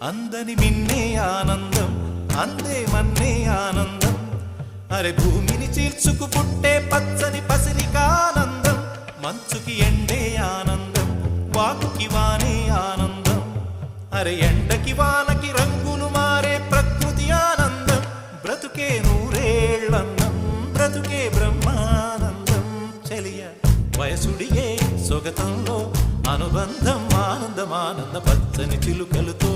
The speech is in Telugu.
అందని మిన్నే ఆనందం అందే మన్నే ఆనందం అరే భూమిని చీల్చుకు పుట్టే పచ్చని పసిరికానందం మంచుకి ఎండే ఆనందం వాకుకి వానే ఆనందం అరే ఎండకి వానకి రంగులు మారే ప్రకృతి ఆనందం బ్రతుకే నూరేళ్ళన్నం బ్రతుకే బ్రహ్మానందం చెలియ వయసుడిగే సొగతంలో అనుబంధం ఆనందమానంద పచ్చని చిలుకలతో